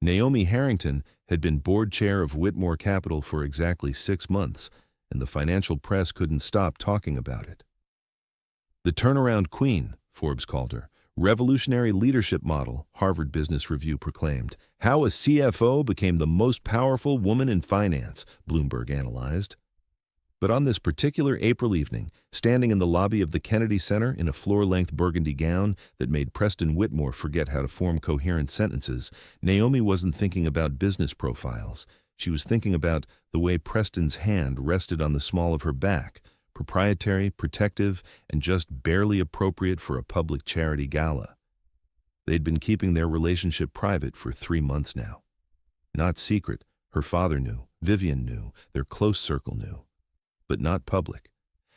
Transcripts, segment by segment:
Naomi Harrington had been board chair of Whitmore Capital for exactly 6 months, and the financial press couldn't stop talking about it. The turnaround queen, Forbes called her. Revolutionary leadership model, Harvard Business Review proclaimed. How a CFO became the most powerful woman in finance, Bloomberg analyzed. But on this particular April evening, standing in the lobby of the Kennedy Center in a floor-length burgundy gown that made Preston Whitmore forget how to form coherent sentences, Naomi wasn't thinking about business profiles. She was thinking about the way Preston's hand rested on the small of her back, proprietary, protective, and just barely appropriate for a public charity gala. They'd been keeping their relationship private for 3 months now. Not secret, her father knew, Vivian knew, their close circle knew. But not public,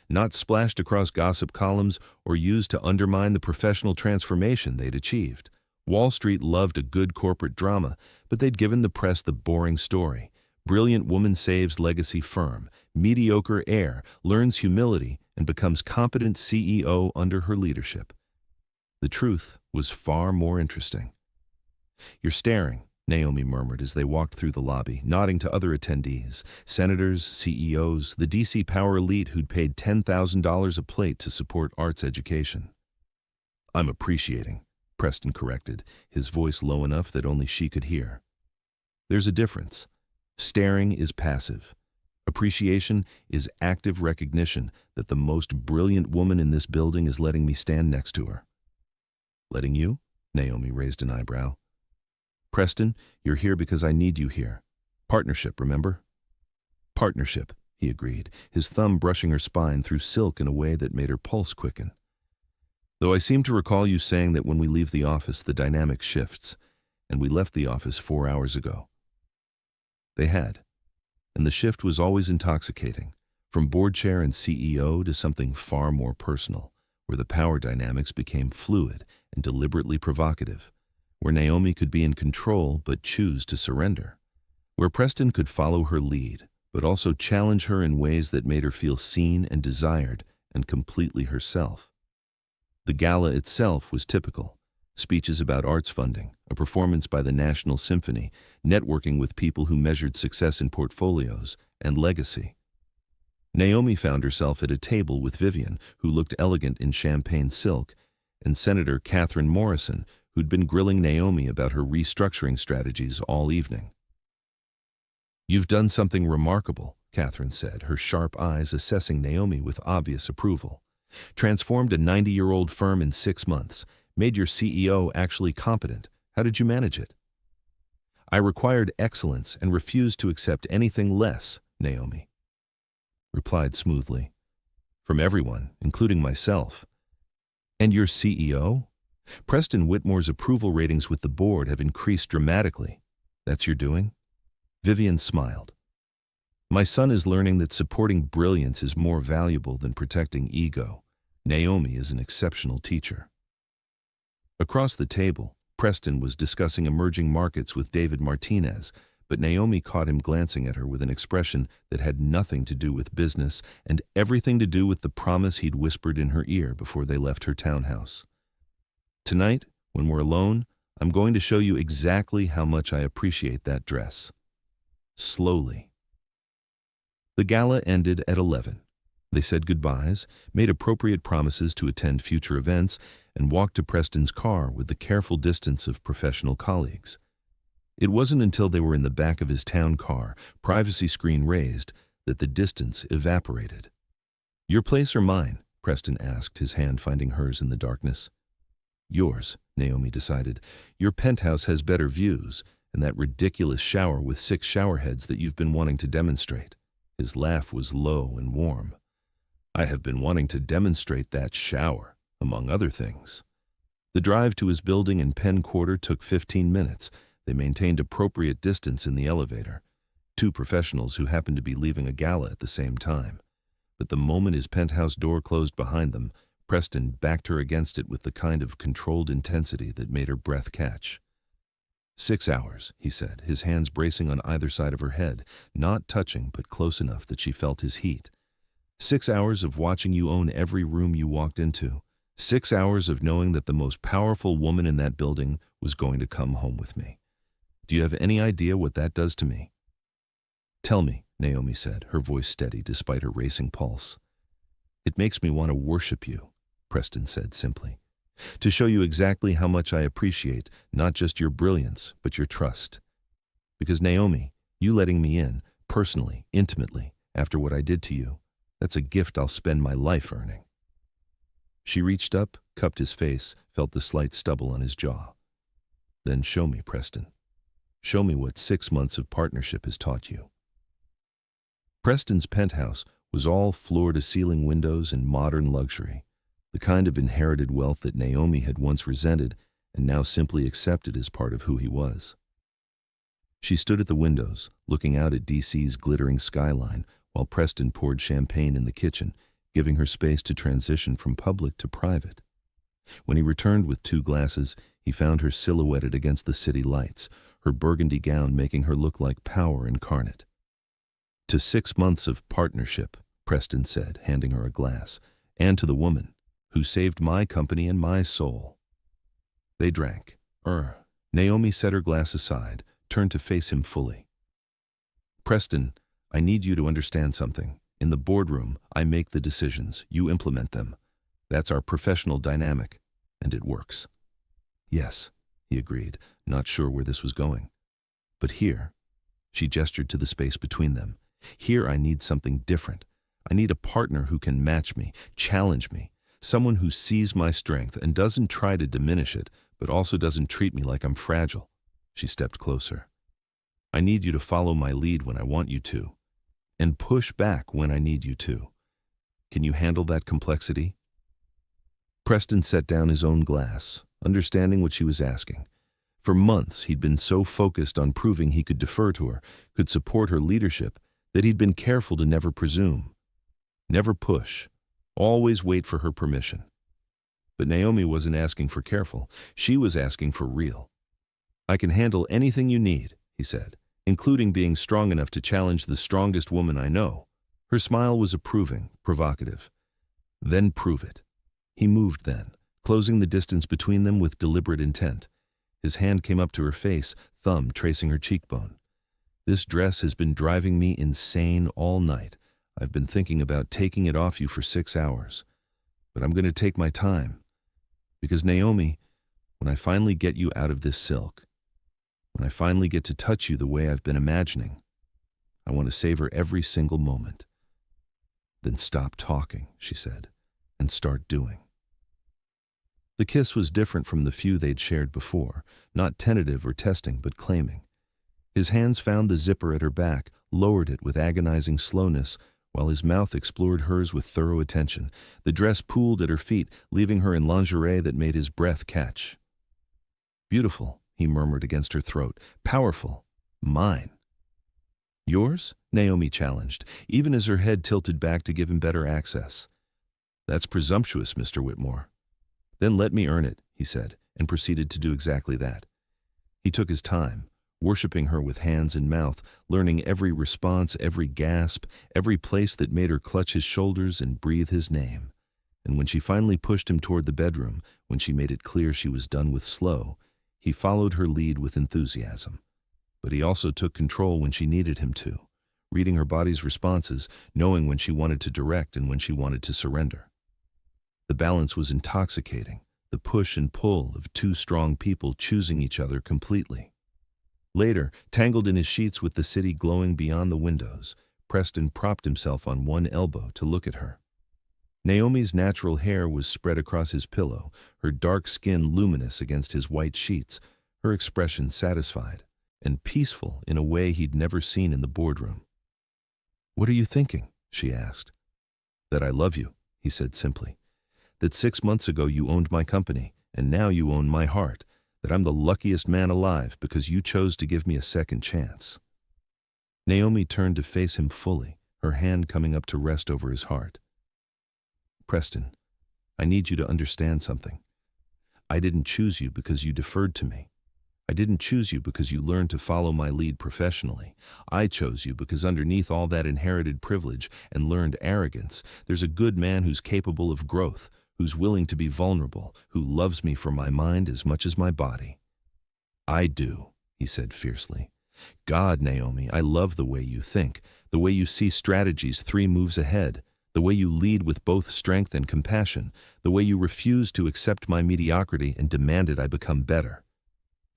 not splashed across gossip columns or used to undermine the professional transformation they'd achieved. Wall Street loved a good corporate drama, but they'd given the press the boring story. Brilliant woman saves legacy firm, mediocre heir, learns humility, and becomes competent CEO under her leadership. The truth was far more interesting. You're staring, Naomi murmured as they walked through the lobby, nodding to other attendees, senators, CEOs, the DC power elite who'd paid $10,000 a plate to support arts education. I'm appreciating, Preston corrected, his voice low enough that only she could hear. There's a difference. Staring is passive. Appreciation is active recognition that the most brilliant woman in this building is letting me stand next to her. Letting you? Naomi raised an eyebrow. Preston, you're here because I need you here. Partnership, remember? Partnership, he agreed, his thumb brushing her spine through silk in a way that made her pulse quicken. Though I seem to recall you saying that when we leave the office, the dynamic shifts, and we left the office 4 hours ago. They had, and the shift was always intoxicating, from board chair and CEO to something far more personal, where the power dynamics became fluid and deliberately provocative, where Naomi could be in control but choose to surrender, where Preston could follow her lead, but also challenge her in ways that made her feel seen and desired and completely herself. The gala itself was typical. Speeches about arts funding, a performance by the National Symphony, networking with people who measured success in portfolios, and legacy. Naomi found herself at a table with Vivian, who looked elegant in champagne silk, and Senator Catherine Morrison, who'd been grilling Naomi about her restructuring strategies all evening. You've done something remarkable, Catherine said, her sharp eyes assessing Naomi with obvious approval. Transformed a 90-year-old firm in 6 months, made your CEO actually competent. How did you manage it? I required excellence and refused to accept anything less, Naomi replied smoothly. From everyone, including myself. And your CEO? Preston Whitmore's approval ratings with the board have increased dramatically. That's your doing? Vivian smiled. My son is learning that supporting brilliance is more valuable than protecting ego. Naomi is an exceptional teacher. Across the table, Preston was discussing emerging markets with David Martinez, but Naomi caught him glancing at her with an expression that had nothing to do with business and everything to do with the promise he'd whispered in her ear before they left her townhouse. Tonight, when we're alone, I'm going to show you exactly how much I appreciate that dress. Slowly. The gala ended at 11. They said goodbyes, made appropriate promises to attend future events, and walked to Preston's car with the careful distance of professional colleagues. It wasn't until they were in the back of his town car, privacy screen raised, that the distance evaporated. Your place or mine? Preston asked, his hand finding hers in the darkness. Yours, Naomi decided. Your penthouse has better views, and that ridiculous shower with 6 shower heads that you've been wanting to demonstrate. His laugh was low and warm. I have been wanting to demonstrate that shower, among other things. The drive to his building in Penn Quarter took 15 minutes. They maintained appropriate distance in the elevator. 2 professionals who happened to be leaving a gala at the same time. But the moment his penthouse door closed behind them, Preston backed her against it with the kind of controlled intensity that made her breath catch. 6 hours, he said, his hands bracing on either side of her head, not touching but close enough that she felt his heat. 6 hours of watching you own every room you walked into. 6 hours of knowing that the most powerful woman in that building was going to come home with me. Do you have any idea what that does to me? Tell me, Naomi said, her voice steady despite her racing pulse. It makes me want to worship you, Preston said simply, to show you exactly how much I appreciate not just your brilliance, but your trust. Because Naomi, you letting me in, personally, intimately, after what I did to you, that's a gift I'll spend my life earning. She reached up, cupped his face, felt the slight stubble on his jaw. Then show me, Preston. Show me what 6 months of partnership has taught you. Preston's penthouse was all floor-to-ceiling windows and modern luxury, the kind of inherited wealth that Naomi had once resented and now simply accepted as part of who he was. She stood at the windows, looking out at DC's glittering skyline, while Preston poured champagne in the kitchen, giving her space to transition from public to private. When he returned with 2 glasses, he found her silhouetted against the city lights, her burgundy gown making her look like power incarnate. To 6 months of partnership, Preston said, handing her a glass, and to the woman who saved my company and my soul. They drank. Naomi set her glass aside, turned to face him fully. Preston, I need you to understand something. In the boardroom, I make the decisions, you implement them. That's our professional dynamic, and it works. Yes, he agreed, not sure where this was going. But here, she gestured to the space between them, here I need something different. I need a partner who can match me, challenge me, someone who sees my strength and doesn't try to diminish it, but also doesn't treat me like I'm fragile. She stepped closer. I need you to follow my lead when I want you to, and push back when I need you to. Can you handle that complexity? Preston set down his own glass, understanding what she was asking. For months, he'd been so focused on proving he could defer to her, could support her leadership, that he'd been careful to never presume. Never push. Always wait for her permission. But Naomi wasn't asking for careful. She was asking for real. I can handle anything you need, he said, including being strong enough to challenge the strongest woman I know. Her smile was approving, provocative. Then prove it. He moved then, closing the distance between them with deliberate intent. His hand came up to her face, thumb tracing her cheekbone. This dress has been driving me insane all night. I've been thinking about taking it off you for 6 hours. But I'm going to take my time. Because Naomi, when I finally get you out of this silk, when I finally get to touch you the way I've been imagining, I want to savor every single moment. Then stop talking, she said, and start doing. The kiss was different from the few they'd shared before, not tentative or testing, but claiming. His hands found the zipper at her back, lowered it with agonizing slowness, while his mouth explored hers with thorough attention. The dress pooled at her feet, leaving her in lingerie that made his breath catch. Beautiful, he murmured against her throat. Powerful. Mine. Yours? Naomi challenged, even as her head tilted back to give him better access. That's presumptuous, Mr. Whitmore. Then let me earn it, he said, and proceeded to do exactly that. He took his time, worshipping her with hands and mouth, learning every response, every gasp, every place that made her clutch his shoulders and breathe his name. And when she finally pushed him toward the bedroom, when she made it clear she was done with slow, he followed her lead with enthusiasm. But he also took control when she needed him to, reading her body's responses, knowing when she wanted to direct and when she wanted to surrender. The balance was intoxicating, the push and pull of 2 strong people choosing each other completely. Later, tangled in his sheets with the city glowing beyond the windows, Preston propped himself on one elbow to look at her. Naomi's natural hair was spread across his pillow, her dark skin luminous against his white sheets, her expression satisfied and peaceful in a way he'd never seen in the boardroom. "What are you thinking?" she asked. "That I love you," he said simply. "That 6 months ago you owned my company, and now you own my heart. That I'm the luckiest man alive because you chose to give me a second chance." Naomi turned to face him fully, her hand coming up to rest over his heart. "Preston, I need you to understand something. I didn't choose you because you deferred to me. I didn't choose you because you learned to follow my lead professionally. I chose you because underneath all that inherited privilege and learned arrogance, there's a good man who's capable of growth, who's willing to be vulnerable, who loves me for my mind as much as my body." "I do," he said fiercely. God, Naomi, I love the way you think, the way you see strategies 3 moves ahead, the way you lead with both strength and compassion, the way you refuse to accept my mediocrity and demanded I become better.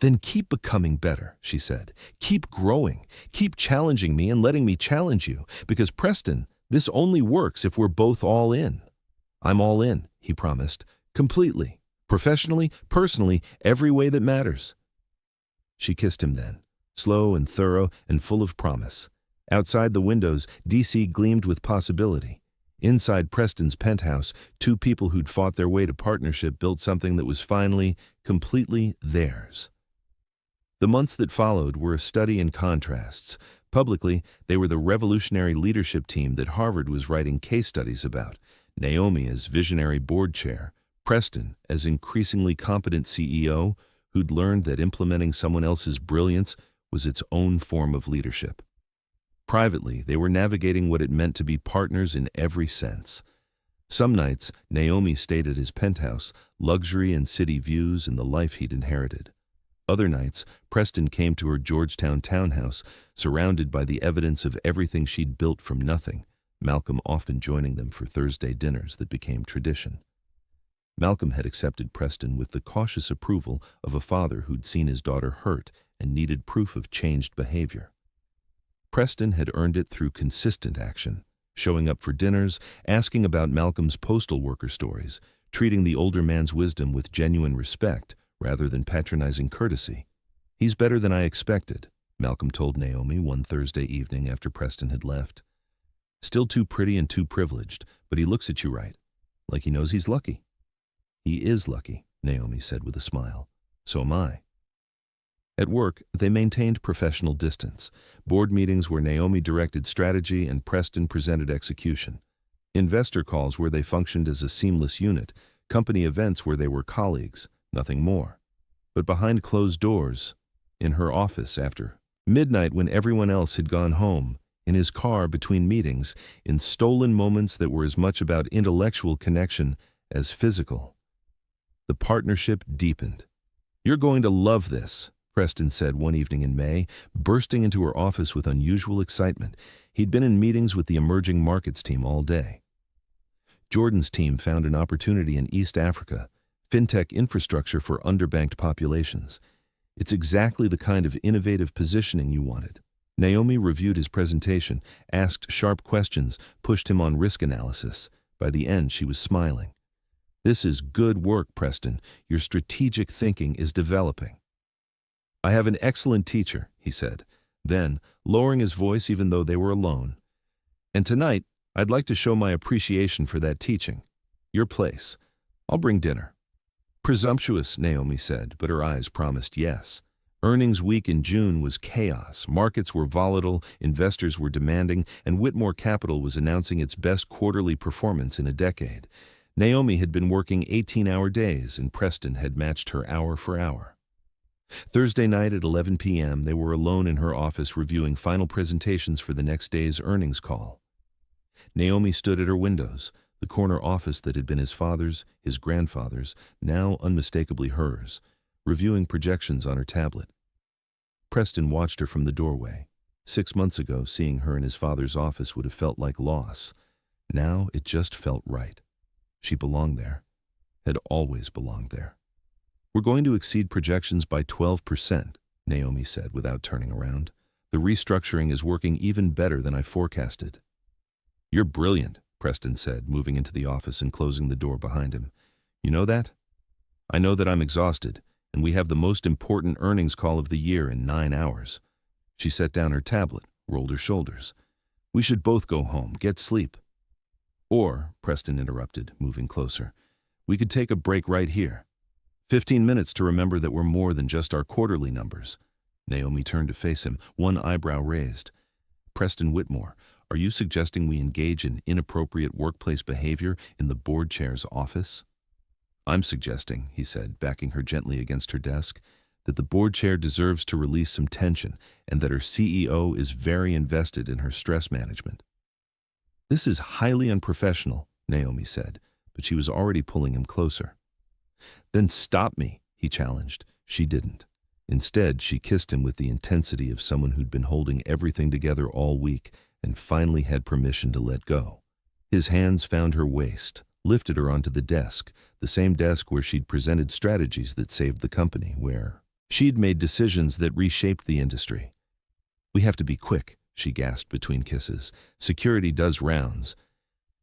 Then keep becoming better, she said. Keep growing. Keep challenging me and letting me challenge you. Because, Preston, this only works if we're both all in. I'm all in, he promised. Completely. Professionally, personally, every way that matters. She kissed him then, slow and thorough and full of promise. Outside the windows, D.C. gleamed with possibility. Inside Preston's penthouse, 2 people who'd fought their way to partnership built something that was finally, completely theirs. The months that followed were a study in contrasts. Publicly, they were the revolutionary leadership team that Harvard was writing case studies about. Naomi as visionary board chair, Preston as increasingly competent CEO who'd learned that implementing someone else's brilliance was its own form of leadership. Privately, they were navigating what it meant to be partners in every sense. Some nights, Naomi stayed at his penthouse, luxury and city views and the life he'd inherited. Other nights, Preston came to her Georgetown townhouse, surrounded by the evidence of everything she'd built from nothing, Malcolm often joining them for Thursday dinners that became tradition. Malcolm had accepted Preston with the cautious approval of a father who'd seen his daughter hurt and needed proof of changed behavior. Preston had earned it through consistent action, showing up for dinners, asking about Malcolm's postal worker stories, treating the older man's wisdom with genuine respect, rather than patronizing courtesy. He's better than I expected, Malcolm told Naomi one Thursday evening after Preston had left. Still too pretty and too privileged, but he looks at you right, like he knows he's lucky. He is lucky, Naomi said with a smile. So am I. At work, they maintained professional distance. Board meetings where Naomi directed strategy and Preston presented execution. Investor calls where they functioned as a seamless unit. Company events where they were colleagues. Nothing more. But behind closed doors, in her office after midnight when everyone else had gone home, in his car between meetings, in stolen moments that were as much about intellectual connection as physical. The partnership deepened. You're going to love this, Preston said one evening in May, bursting into her office with unusual excitement. He'd been in meetings with the emerging markets team all day. Jordan's team found an opportunity in East Africa, fintech infrastructure for underbanked populations. It's exactly the kind of innovative positioning you wanted. Naomi reviewed his presentation, asked sharp questions, pushed him on risk analysis. By the end, she was smiling. This is good work, Preston. Your strategic thinking is developing. I have an excellent teacher, he said, then, lowering his voice even though they were alone. And tonight, I'd like to show my appreciation for that teaching. Your place. I'll bring dinner. Presumptuous, Naomi said, but her eyes promised yes. Earnings week in June was chaos. Markets were volatile, investors were demanding, and Whitmore Capital was announcing its best quarterly performance in a decade. Naomi had been working 18-hour days, and Preston had matched her hour for hour. Thursday night at 11 p.m., they were alone in her office reviewing final presentations for the next day's earnings call. Naomi stood at her windows, the corner office that had been his father's, his grandfather's, now unmistakably hers, reviewing projections on her tablet. Preston watched her from the doorway. 6 months ago, seeing her in his father's office would have felt like loss. Now it just felt right. She belonged there, had always belonged there. We're going to exceed projections by 12%, Naomi said without turning around. The restructuring is working even better than I forecasted. You're brilliant, Preston said, moving into the office and closing the door behind him. You know that? I know that I'm exhausted, and we have the most important earnings call of the year in 9 hours. She set down her tablet, rolled her shoulders. We should both go home, get sleep. Or, Preston interrupted, moving closer, we could take a break right here. 15 minutes to remember that we're more than just our quarterly numbers. Naomi turned to face him, one eyebrow raised. Preston Whitmore, are you suggesting we engage in inappropriate workplace behavior in the board chair's office? I'm suggesting, he said, backing her gently against her desk, that the board chair deserves to release some tension and that her CEO is very invested in her stress management. This is highly unprofessional, Naomi said, but she was already pulling him closer. Then stop me, he challenged. She didn't. Instead, she kissed him with the intensity of someone who'd been holding everything together all week and finally had permission to let go. His hands found her waist, lifted her onto the desk, the same desk where she'd presented strategies that saved the company, where she'd made decisions that reshaped the industry. "We have to be quick," she gasped between kisses. "Security does rounds."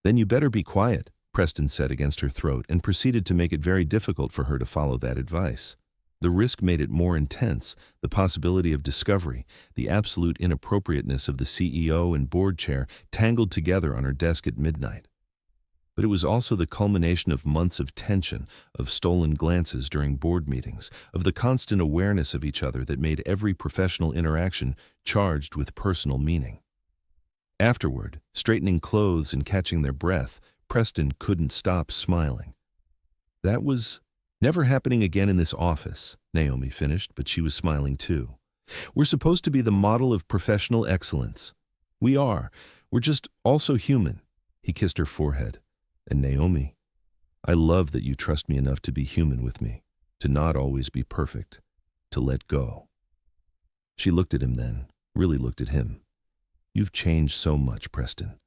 "Then you better be quiet," Preston said against her throat and proceeded to make it very difficult for her to follow that advice. The risk made it more intense, the possibility of discovery, the absolute inappropriateness of the CEO and board chair tangled together on her desk at midnight. But it was also the culmination of months of tension, of stolen glances during board meetings, of the constant awareness of each other that made every professional interaction charged with personal meaning. Afterward, straightening clothes and catching their breath, Preston couldn't stop smiling. "That was never happening again in this office," Naomi finished, but she was smiling too. "We're supposed to be the model of professional excellence. We are. We're just also human." He kissed her forehead. "And Naomi, I love that you trust me enough to be human with me, to not always be perfect, to let go." She looked at him then, really looked at him. "You've changed so much, Preston.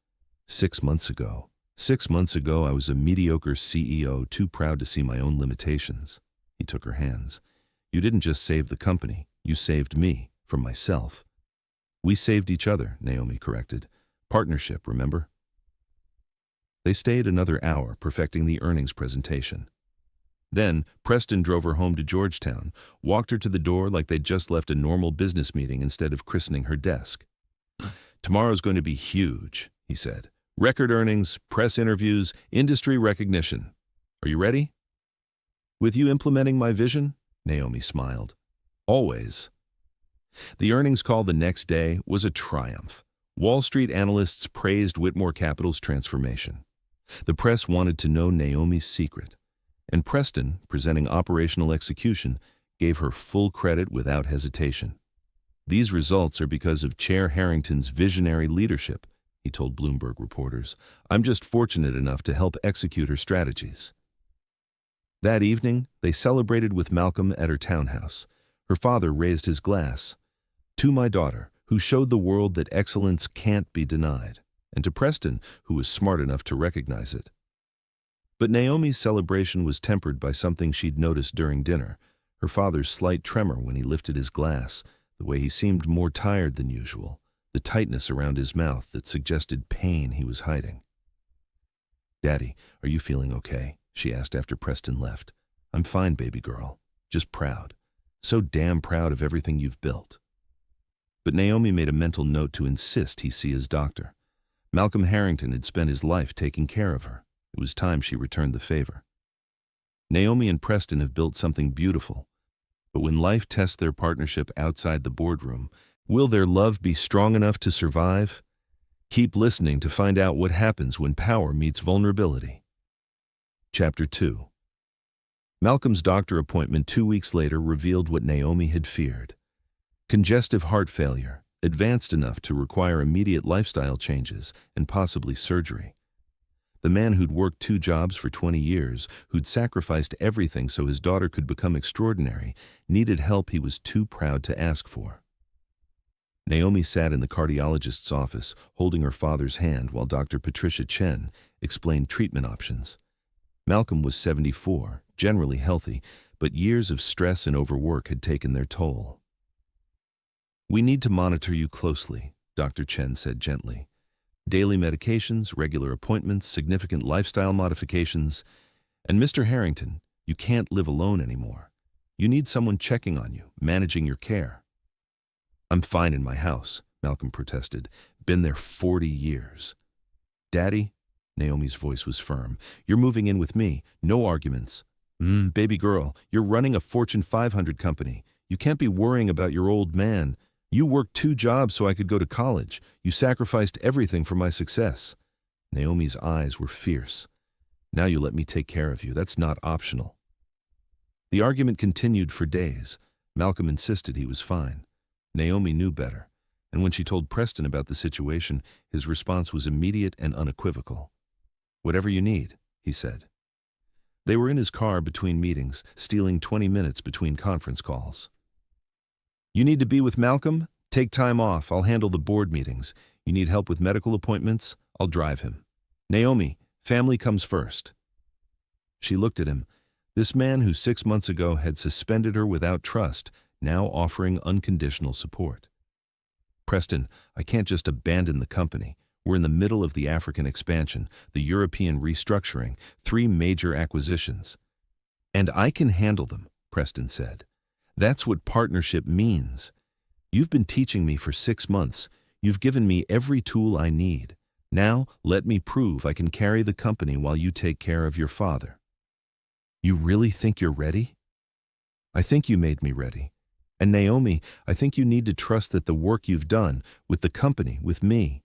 6 months ago I was a mediocre CEO too proud to see my own limitations." He took her hands. "You didn't just save the company, you saved me from myself." "We saved each other," Naomi corrected. "Partnership, remember?" They stayed another hour perfecting the earnings presentation. Then, Preston drove her home to Georgetown, walked her to the door like they'd just left a normal business meeting instead of christening her desk. "Tomorrow's going to be huge," he said. "Record earnings, press interviews, industry recognition. Are you ready?" "With you implementing my vision?" Naomi smiled. "Always." The earnings call the next day was a triumph. Wall Street analysts praised Whitmore Capital's transformation. The press wanted to know Naomi's secret, and Preston, presenting operational execution, gave her full credit without hesitation. "These results are because of Chair Harrington's visionary leadership," he told Bloomberg reporters. "I'm just fortunate enough to help execute her strategies." That evening, they celebrated with Malcolm at her townhouse. Her father raised his glass. "To my daughter, who showed the world that excellence can't be denied," and to Preston, who was smart enough to recognize it. But Naomi's celebration was tempered by something she'd noticed during dinner, her father's slight tremor when he lifted his glass, the way he seemed more tired than usual, the tightness around his mouth that suggested pain he was hiding. "Daddy, are you feeling okay?" she asked after Preston left. "I'm fine, baby girl. Just proud. So damn proud of everything you've built." But Naomi made a mental note to insist he see his doctor. Malcolm Harrington had spent his life taking care of her. It was time she returned the favor. Naomi and Preston have built something beautiful. But when life tests their partnership outside the boardroom, will their love be strong enough to survive? Keep listening to find out what happens when power meets vulnerability. Chapter 2. Malcolm's doctor appointment 2 weeks later revealed what Naomi had feared. Congestive heart failure, advanced enough to require immediate lifestyle changes and possibly surgery. The man who'd worked 2 jobs for 20 years, who'd sacrificed everything so his daughter could become extraordinary, needed help he was too proud to ask for. Naomi sat in the cardiologist's office, holding her father's hand while Dr. Patricia Chen explained treatment options. Malcolm was 74, generally healthy, but years of stress and overwork had taken their toll. "We need to monitor you closely," Dr. Chen said gently. "Daily medications, regular appointments, significant lifestyle modifications. And Mr. Harrington, you can't live alone anymore. You need someone checking on you, managing your care." "I'm fine in my house," Malcolm protested. "Been there 40 years. "Daddy," Naomi's voice was firm, "you're moving in with me. No arguments. Baby girl, you're running a Fortune 500 company. You can't be worrying about your old man. You worked 2 jobs so I could go to college. You sacrificed everything for my success." Naomi's eyes were fierce. "Now you let me take care of you. That's not optional." The argument continued for days. Malcolm insisted he was fine. Naomi knew better, and when she told Preston about the situation, his response was immediate and unequivocal. "Whatever you need," he said. They were in his car between meetings, stealing 20 minutes between conference calls. You need to be with Malcolm? Take time off. I'll handle the board meetings. You need help with medical appointments? I'll drive him. Naomi, family comes first. She looked at him. This man who 6 months ago had suspended her without trust, now offering unconditional support. Preston, I can't just abandon the company. We're in the middle of the African expansion, the European restructuring, 3 major acquisitions. And I can handle them, Preston said. That's what partnership means. You've been teaching me for 6 months. You've given me every tool I need. Now, let me prove I can carry the company while you take care of your father. You really think you're ready? I think you made me ready. And Naomi, I think you need to trust that the work you've done, with the company, with me,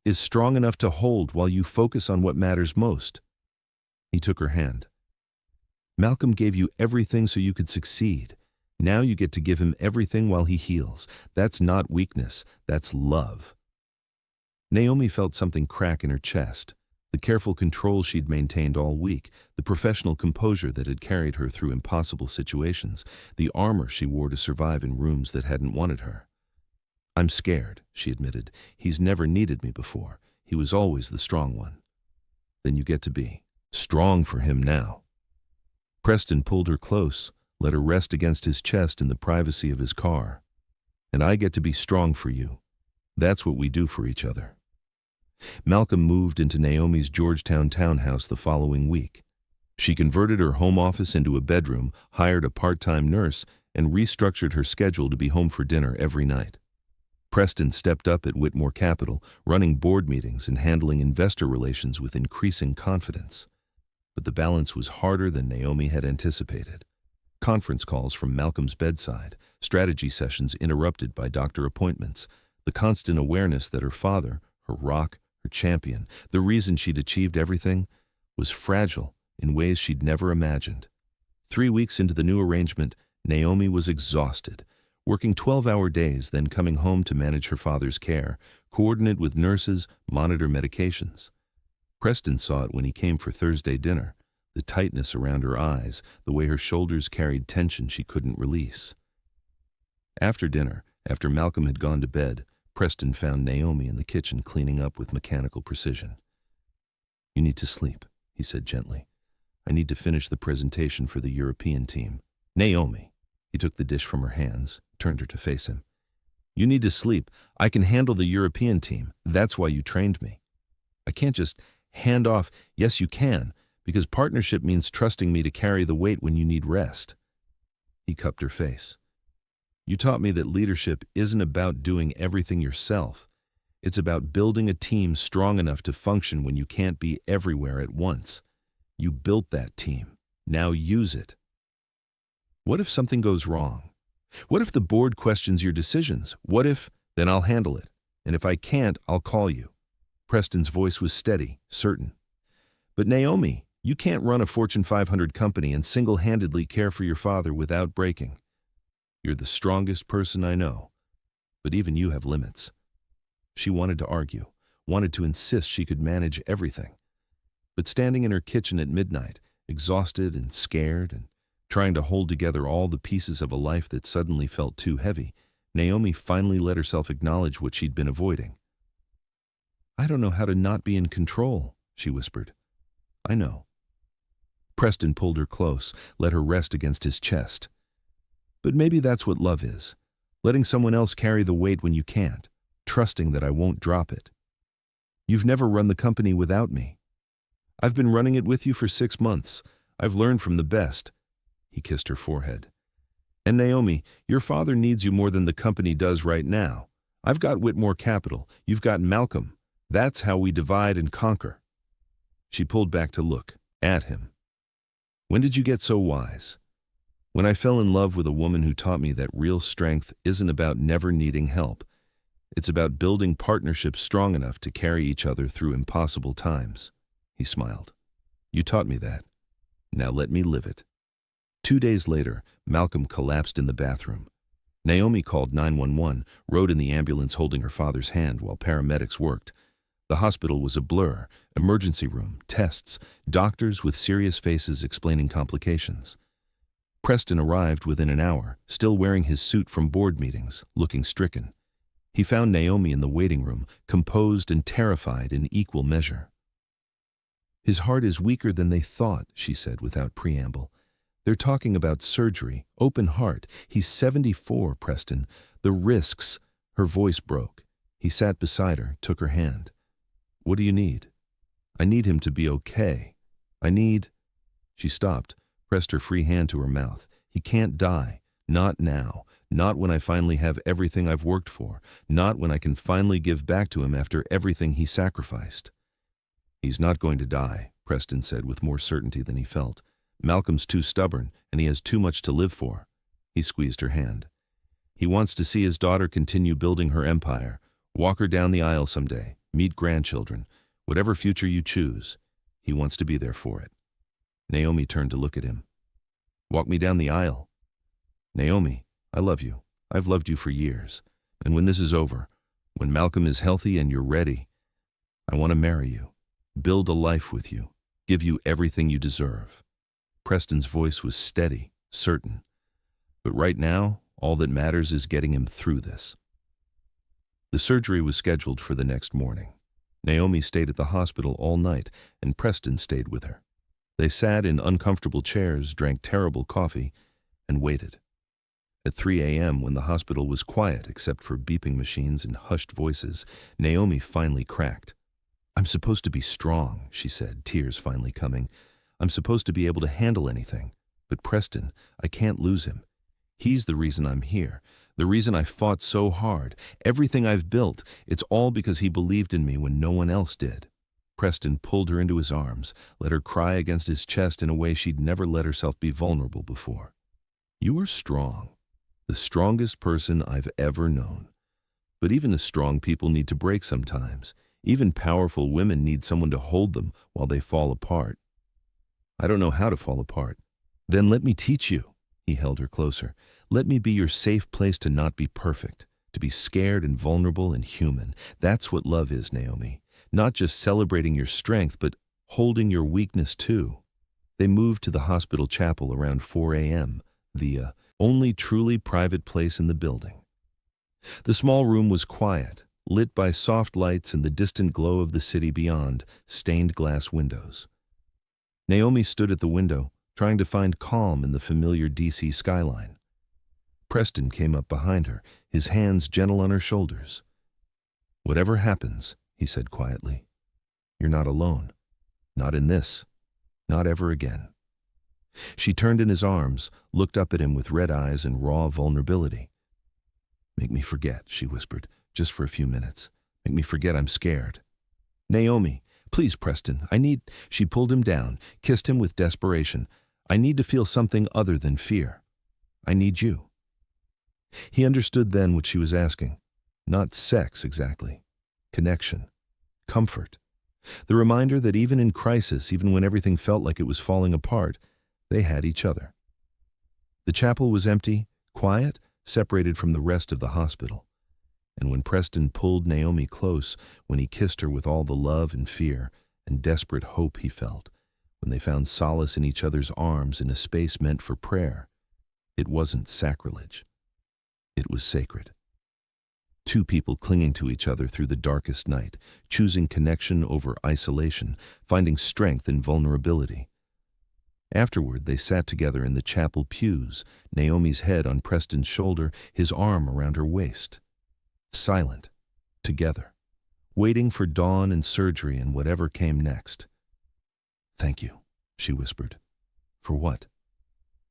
is strong enough to hold while you focus on what matters most. He took her hand. Malcolm gave you everything so you could succeed. Now you get to give him everything while he heals. That's not weakness, that's love. Naomi felt something crack in her chest. The careful control she'd maintained all week, the professional composure that had carried her through impossible situations, the armor she wore to survive in rooms that hadn't wanted her. I'm scared, she admitted. He's never needed me before. He was always the strong one. Then you get to be strong for him now. Preston pulled her close, let her rest against his chest in the privacy of his car. And I get to be strong for you. That's what we do for each other. Malcolm moved into Naomi's Georgetown townhouse the following week. She converted her home office into a bedroom, hired a part-time nurse, and restructured her schedule to be home for dinner every night. Preston stepped up at Whitmore Capital, running board meetings and handling investor relations with increasing confidence. But the balance was harder than Naomi had anticipated. Conference calls from Malcolm's bedside, strategy sessions interrupted by doctor appointments, the constant awareness that her father, her rock, her champion, the reason she'd achieved everything, was fragile in ways she'd never imagined. 3 weeks into the new arrangement, Naomi was exhausted, working 12-hour days, then coming home to manage her father's care, coordinate with nurses, monitor medications. Preston saw it when he came for Thursday dinner, the tightness around her eyes, the way her shoulders carried tension she couldn't release. After dinner, after Malcolm had gone to bed, Preston found Naomi in the kitchen cleaning up with mechanical precision. You need to sleep, he said gently. I need to finish the presentation for the European team. Naomi. He took the dish from her hands, turned her to face him. You need to sleep. I can handle the European team. That's why you trained me. I can't just hand off. Yes, you can, because partnership means trusting me to carry the weight when you need rest. He cupped her face. You taught me that leadership isn't about doing everything yourself. It's about building a team strong enough to function when you can't be everywhere at once. You built that team. Now use it. What if something goes wrong? What if the board questions your decisions? What if, then I'll handle it. And if I can't, I'll call you. Preston's voice was steady, certain. But Naomi, you can't run a Fortune 500 company and single-handedly care for your father without breaking. You're the strongest person I know, but even you have limits. She wanted to argue, wanted to insist she could manage everything. But standing in her kitchen at midnight, exhausted and scared and trying to hold together all the pieces of a life that suddenly felt too heavy, Naomi finally let herself acknowledge what she'd been avoiding. I don't know how to not be in control, she whispered. I know. Preston pulled her close, let her rest against his chest. But maybe that's what love is, letting someone else carry the weight when you can't, trusting that I won't drop it. You've never run the company without me. I've been running it with you for 6 months. I've learned from the best. He kissed her forehead. And Naomi, your father needs you more than the company does right now. I've got Whitmore Capital. You've got Malcolm. That's how we divide and conquer. She pulled back to look at him. When did you get so wise? When I fell in love with a woman who taught me that real strength isn't about never needing help. It's about building partnerships strong enough to carry each other through impossible times. He smiled. You taught me that. Now let me live it. 2 days later, Malcolm collapsed in the bathroom. Naomi called 911, rode in the ambulance holding her father's hand while paramedics worked. The hospital was a blur, emergency room, tests, doctors with serious faces explaining complications. Preston arrived within an hour, still wearing his suit from board meetings, looking stricken. He found Naomi in the waiting room, composed and terrified in equal measure. "His heart is weaker than they thought," she said without preamble. "They're talking about surgery, open heart. He's 74, Preston. The risks—" Her voice broke. He sat beside her, took her hand. "What do you need?" "I need him to be okay. I need—" She stopped, pressed her free hand to her mouth. "He can't die. Not now. Not when I finally have everything I've worked for. Not when I can finally give back to him after everything he sacrificed." "He's not going to die," Preston said with more certainty than he felt. "Malcolm's too stubborn, and he has too much to live for." He squeezed her hand. "He wants to see his daughter continue building her empire, walk her down the aisle someday, meet grandchildren. Whatever future you choose, he wants to be there for it." Naomi turned to look at him. "Walk me down the aisle." "Naomi, I love you. I've loved you for years. And when this is over, when Malcolm is healthy and you're ready, I want to marry you, build a life with you, give you everything you deserve." Preston's voice was steady, certain. "But right now, all that matters is getting him through this." The surgery was scheduled for the next morning. Naomi stayed at the hospital all night, and Preston stayed with her. They sat in uncomfortable chairs, drank terrible coffee, and waited. At 3 a.m., when the hospital was quiet except for beeping machines and hushed voices, Naomi finally cracked. "I'm supposed to be strong," she said, tears finally coming. "I'm supposed to be able to handle anything. But Preston, I can't lose him. He's the reason I'm here, the reason I fought so hard. Everything I've built, it's all because he believed in me when no one else did." Preston pulled her into his arms, let her cry against his chest in a way she'd never let herself be vulnerable before. "You are strong, the strongest person I've ever known. But even the strong people need to break sometimes. Even powerful women need someone to hold them while they fall apart." "I don't know how to fall apart." "Then let me teach you." He held her closer. "Let me be your safe place to not be perfect, to be scared and vulnerable and human. That's what love is, Naomi. Not just celebrating your strength, but holding your weakness too." They moved to the hospital chapel around 4 a.m., the only truly private place in the building. The small room was quiet, lit by soft lights and the distant glow of the city beyond, stained glass windows. Naomi stood at the window, trying to find calm in the familiar DC skyline. Preston came up behind her, his hands gentle on her shoulders. "Whatever happens," he said quietly, "you're not alone. Not in this. Not ever again." She turned in his arms, looked up at him with red eyes and raw vulnerability. "Make me forget," she whispered, "just for a few minutes. Make me forget I'm scared." "Naomi, please, Preston, I need—" She pulled him down, kissed him with desperation. "I need to feel something other than fear. I need you." He understood then what she was asking. Not sex, exactly. Connection. Comfort. The reminder that even in crisis, even when everything felt like it was falling apart, they had each other. The chapel was empty, quiet, separated from the rest of the hospital. And when Preston pulled Naomi close, when he kissed her with all the love and fear and desperate hope he felt, when they found solace in each other's arms in a space meant for prayer, it wasn't sacrilege. It was sacred. Two people clinging to each other through the darkest night, choosing connection over isolation, finding strength in vulnerability. Afterward, they sat together in the chapel pews, Naomi's head on Preston's shoulder, his arm around her waist. Silent, together, waiting for dawn and surgery and whatever came next. "Thank you," she whispered. "For what?"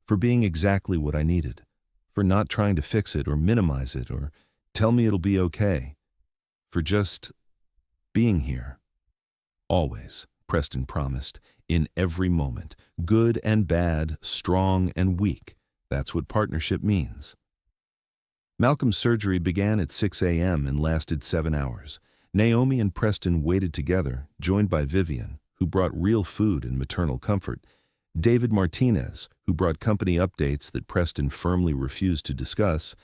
"For being exactly what I needed. For not trying to fix it or minimize it or tell me it'll be okay. For just being here. Always," Preston promised, "in every moment, good and bad, strong and weak. That's what partnership means." Malcolm's surgery began at 6 a.m. and lasted 7 hours. Naomi and Preston waited together, joined by Vivian, who brought real food and maternal comfort, David Martinez, who brought company updates that Preston firmly refused to discuss,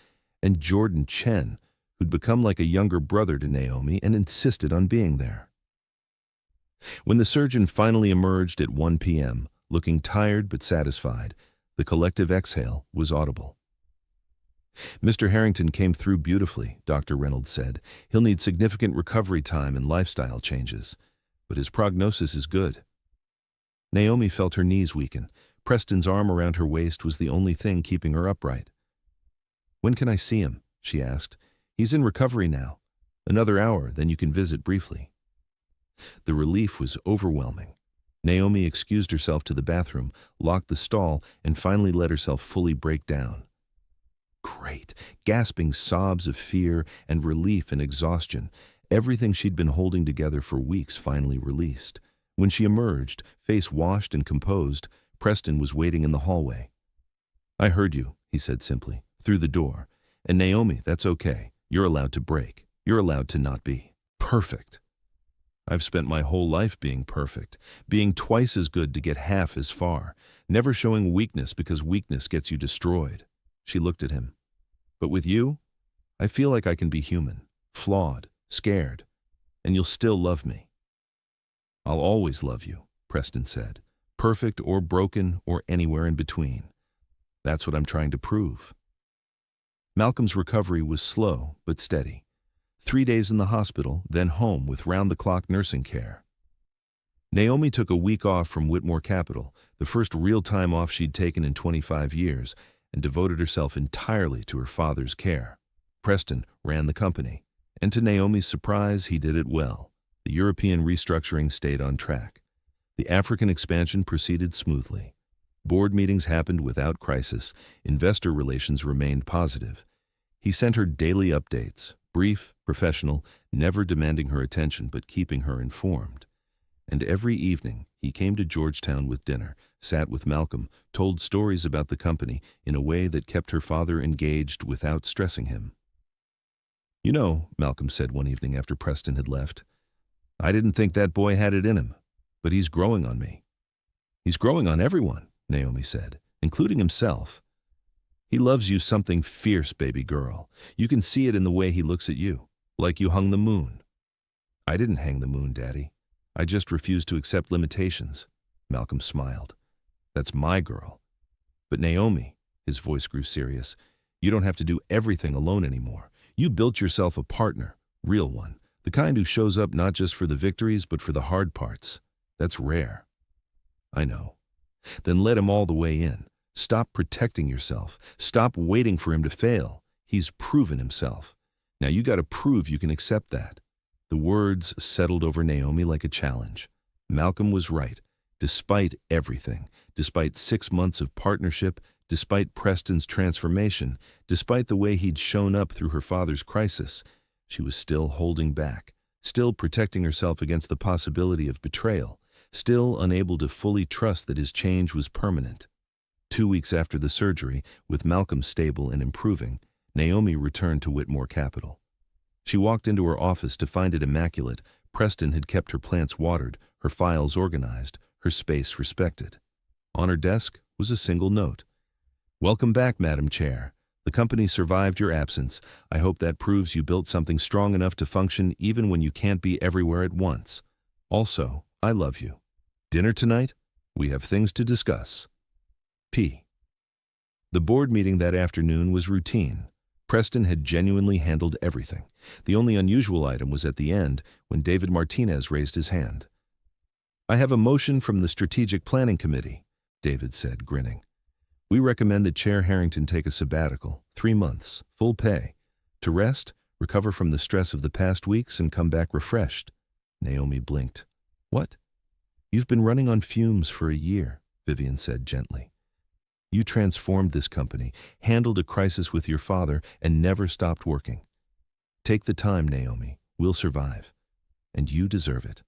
and Jordan Chen, who'd become like a younger brother to Naomi and insisted on being there. When the surgeon finally emerged at 1 p.m., looking tired but satisfied, The collective exhale was audible. Mr. Harrington came through beautifully, Dr. Reynolds said. He'll need significant recovery time and lifestyle changes, but his prognosis is good. Naomi felt her knees weaken. Preston's arm around her waist was the only thing keeping her upright. "When can I see him?" she asked. "He's in recovery now. Another hour, then you can visit briefly." The relief was overwhelming. Naomi excused herself to the bathroom, locked the stall, and finally let herself fully break down. Great, gasping sobs of fear and relief and exhaustion. Everything she'd been holding together for weeks finally released. When she emerged, face washed and composed, Preston was waiting in the hallway. "I heard you," he said simply, "through the door. And Naomi, that's okay. You're allowed to break. You're allowed to not be perfect. I've spent my whole life being perfect, being twice as good to get half as far, never showing weakness because weakness gets you destroyed." She looked at him. "But with you, I feel like I can be human, flawed, scared, and you'll still love me." "I'll always love you," Preston said, "perfect or broken or anywhere in between. That's what I'm trying to prove." Malcolm's recovery was slow but steady. 3 days in the hospital, then home with round-the-clock nursing care. Naomi took a week off from Whitmore Capital, the first real time off she'd taken in 25 years, and devoted herself entirely to her father's care. Preston ran the company, and to Naomi's surprise, he did it well. The European restructuring stayed on track. The African expansion proceeded smoothly. Board meetings happened without crisis. Investor relations remained positive. He sent her daily updates, brief, professional, never demanding her attention but keeping her informed. And every evening, he came to Georgetown with dinner, sat with Malcolm, told stories about the company in a way that kept her father engaged without stressing him. "You know," Malcolm said one evening after Preston had left, "I didn't think that boy had it in him, but he's growing on me." "He's growing on everyone," Naomi said, "including himself. He loves you something fierce, baby girl. You can see it in the way he looks at you, like you hung the moon." "I didn't hang the moon, Daddy. I just refused to accept limitations." Malcolm smiled. "That's my girl. But Naomi," his voice grew serious, "you don't have to do everything alone anymore. You built yourself a partner, real one, the kind who shows up not just for the victories but for the hard parts. That's rare." "I know." "Then let him all the way in. Stop protecting yourself. Stop waiting for him to fail. He's proven himself. Now you got to prove you can accept that." The words settled over Naomi like a challenge. Malcolm was right. Despite everything, despite 6 months of partnership, despite Preston's transformation, despite the way he'd shown up through her father's crisis, she was still holding back, still protecting herself against the possibility of betrayal, still unable to fully trust that his change was permanent. 2 weeks after the surgery, with Malcolm stable and improving, Naomi returned to Whitmore Capital. She walked into her office to find it immaculate. Preston had kept her plants watered, her files organized, her space respected. On her desk was a single note. "Welcome back, Madam Chair. The company survived your absence. I hope that proves you built something strong enough to function even when you can't be everywhere at once. Also, I love you. Dinner tonight? We have things to discuss. P." The board meeting that afternoon was routine. Preston had genuinely handled everything. The only unusual item was at the end, when David Martinez raised his hand. "I have a motion from the Strategic Planning Committee," David said, grinning. "We recommend that Chair Harrington take a sabbatical, 3 months, full pay, to rest, recover from the stress of the past weeks, and come back refreshed." Naomi blinked. "What?" "You've been running on fumes for a year," Vivian said gently. "You transformed this company, handled a crisis with your father, and never stopped working. Take the time, Naomi. We'll survive. And you deserve it."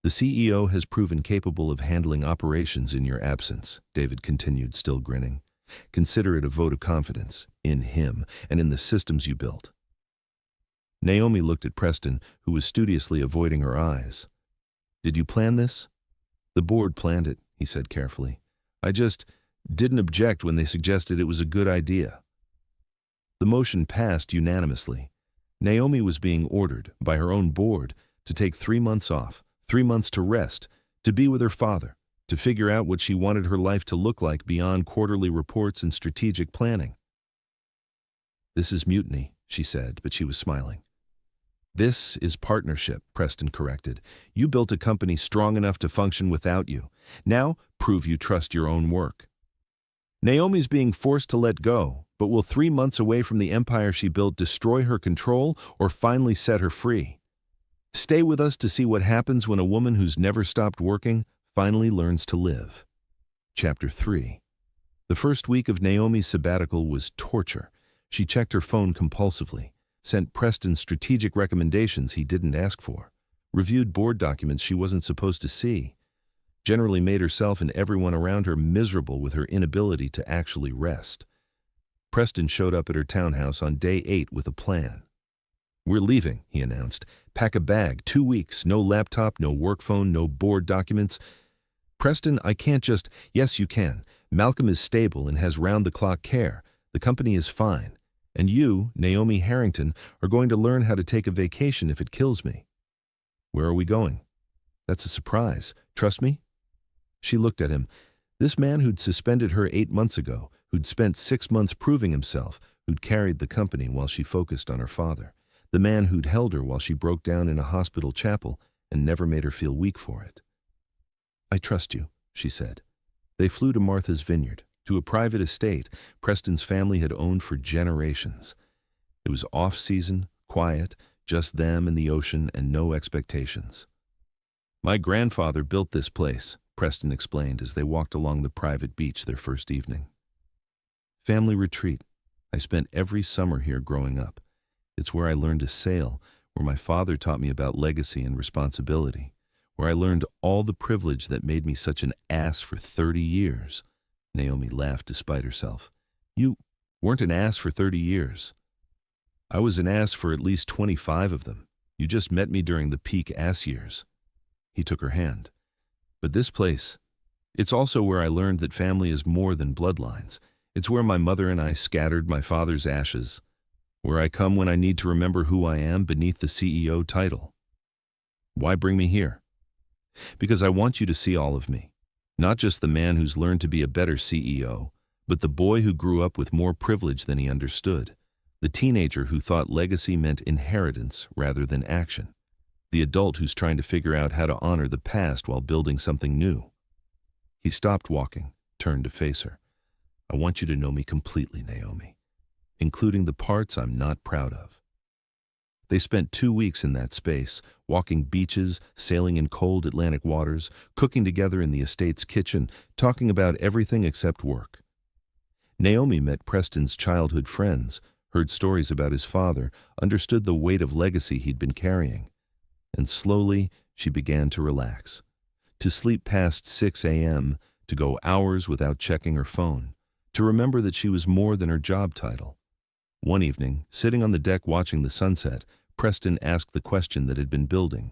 "The CEO has proven capable of handling operations in your absence," David continued, still grinning. "Consider it a vote of confidence in him and in the systems you built." Naomi looked at Preston, who was studiously avoiding her eyes. "Did you plan this?" "The board planned it," he said carefully. "I just didn't object when they suggested it was a good idea." The motion passed unanimously. Naomi was being ordered, by her own board, to take 3 months off, 3 months to rest, to be with her father, to figure out what she wanted her life to look like beyond quarterly reports and strategic planning. "This is mutiny," she said, but she was smiling. "This is partnership," Preston corrected. "You built a company strong enough to function without you. Now, prove you trust your own work." Naomi's being forced to let go, but will 3 months away from the empire she built destroy her control or finally set her free? Stay with us to see what happens when a woman who's never stopped working finally learns to live. Chapter 3. The first week of Naomi's sabbatical was torture. She checked her phone compulsively, sent Preston strategic recommendations he didn't ask for, reviewed board documents she wasn't supposed to see, generally made herself and everyone around her miserable with her inability to actually rest. Preston showed up at her townhouse on day 8 with a plan. "We're leaving," he announced. "Pack a bag, 2 weeks, no laptop, no work phone, no board documents." "Preston, I can't just—" "Yes, you can. Malcolm is stable and has round-the-clock care. The company is fine. And you, Naomi Harrington, are going to learn how to take a vacation if it kills me." "Where are we going?" "That's a surprise. Trust me?" She looked at him. This man who'd suspended her 8 months ago, who'd spent 6 months proving himself, who'd carried the company while she focused on her father. The man who'd held her while she broke down in a hospital chapel and never made her feel weak for it. "I trust you," she said. They flew to Martha's Vineyard, to a private estate Preston's family had owned for generations. It was off-season, quiet, just them and the ocean and no expectations. "My grandfather built this place," Preston explained as they walked along the private beach their first evening. "Family retreat. I spent every summer here growing up. It's where I learned to sail, where my father taught me about legacy and responsibility, where I learned all the privilege that made me such an ass for 30 years. Naomi laughed despite herself. "You weren't an ass for 30 years. I was an ass for at least 25 of them. You just met me during the peak ass years." He took her hand. "But this place, it's also where I learned that family is more than bloodlines. It's where my mother and I scattered my father's ashes, where I come when I need to remember who I am beneath the CEO title." "Why bring me here?" "Because I want you to see all of me. Not just the man who's learned to be a better CEO, but the boy who grew up with more privilege than he understood, the teenager who thought legacy meant inheritance rather than action, the adult who's trying to figure out how to honor the past while building something new." He stopped walking, turned to face her. "I want you to know me completely, Naomi, including the parts I'm not proud of." They spent 2 weeks in that space, walking beaches, sailing in cold Atlantic waters, cooking together in the estate's kitchen, talking about everything except work. Naomi met Preston's childhood friends, heard stories about his father, understood the weight of legacy he'd been carrying. And slowly, she began to relax, to sleep past 6 a.m., to go hours without checking her phone, to remember that she was more than her job title. One evening, sitting on the deck watching the sunset, Preston asked the question that had been building.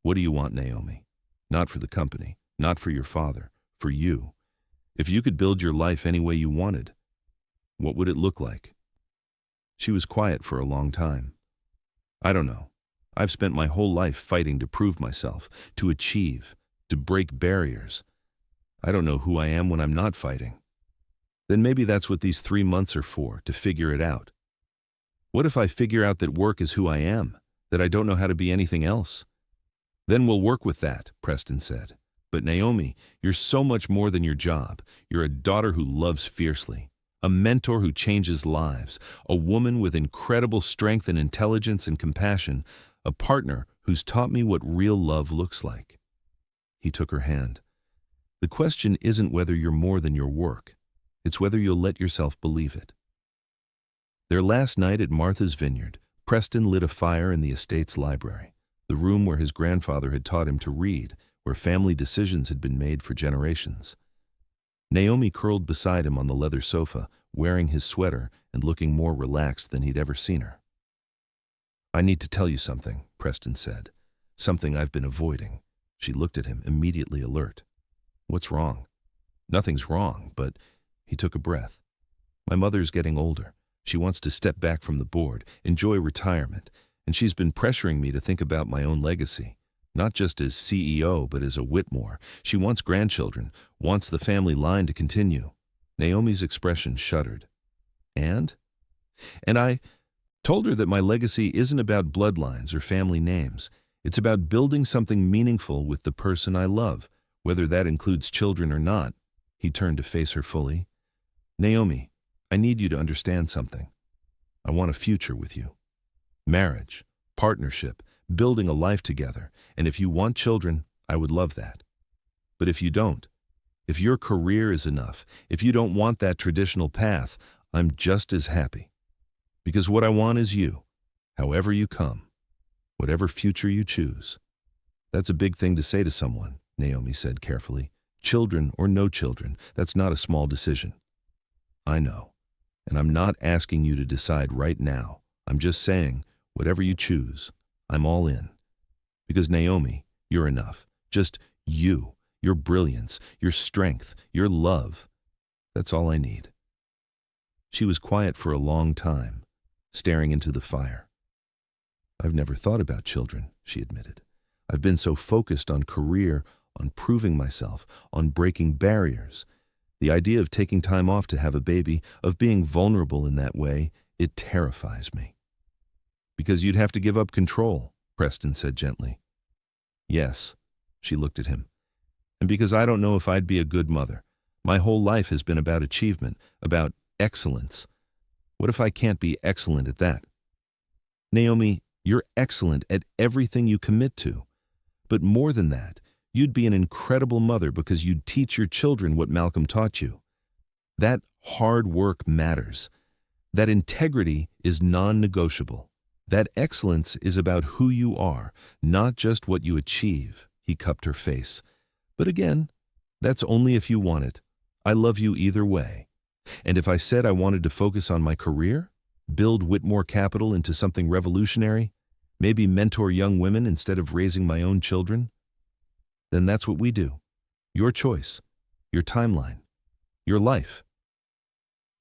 "What do you want, Naomi? Not for the company, not for your father, for you. If you could build your life any way you wanted, what would it look like?" She was quiet for a long time. "I don't know. I've spent my whole life fighting to prove myself, to achieve, to break barriers. I don't know who I am when I'm not fighting." "Then maybe that's what these 3 months are for, to figure it out." "What if I figure out that work is who I am, that I don't know how to be anything else?" "Then we'll work with that," Preston said. "But Naomi, you're so much more than your job. You're a daughter who loves fiercely, a mentor who changes lives, a woman with incredible strength and intelligence and compassion, a partner who's taught me what real love looks like." He took her hand. "The question isn't whether you're more than your work. It's whether you'll let yourself believe it." Their last night at Martha's Vineyard, Preston lit a fire in the estate's library, the room where his grandfather had taught him to read, where family decisions had been made for generations. Naomi curled beside him on the leather sofa, wearing his sweater and looking more relaxed than he'd ever seen her. "I need to tell you something," Preston said. "Something I've been avoiding." She looked at him, immediately alert. "What's wrong?" "Nothing's wrong, but—" He took a breath. "My mother's getting older. She wants to step back from the board, enjoy retirement, and she's been pressuring me to think about my own legacy. Not just as CEO, but as a Whitmore. She wants grandchildren, wants the family line to continue. Naomi's expression shuddered. And? And I told her that my legacy isn't about bloodlines or family names. It's about building something meaningful with the person I love, whether that includes children or not. He turned to face her fully. Naomi, I need you to understand something. I want a future with you. Marriage, partnership, building a life together. And if you want children, I would love that. But if you don't, if your career is enough, if you don't want that traditional path, I'm just as happy. Because what I want is you, however you come, whatever future you choose. That's a big thing to say to someone, Naomi said carefully. Children or no children, that's not a small decision. I know, and I'm not asking you to decide right now. I'm just saying, whatever you choose, I'm all in. Because Naomi, you're enough. Just you, your brilliance, your strength, your love. That's all I need. She was quiet for a long time, staring into the fire. I've never thought about children, she admitted. I've been so focused on career, on proving myself, on breaking barriers. The idea of taking time off to have a baby, of being vulnerable in that way, it terrifies me. Because you'd have to give up control, Preston said gently. Yes, she looked at him. And because I don't know if I'd be a good mother. My whole life has been about achievement, about excellence. What if I can't be excellent at that? Naomi, you're excellent at everything you commit to. But more than that, you'd be an incredible mother because you'd teach your children what Malcolm taught you. That hard work matters. That integrity is non-negotiable. That excellence is about who you are, not just what you achieve. He cupped her face. But again, that's only if you want it. I love you either way. And if I said I wanted to focus on my career, build Whitmore Capital into something revolutionary, maybe mentor young women instead of raising my own children, then that's what we do. Your choice, your timeline, your life.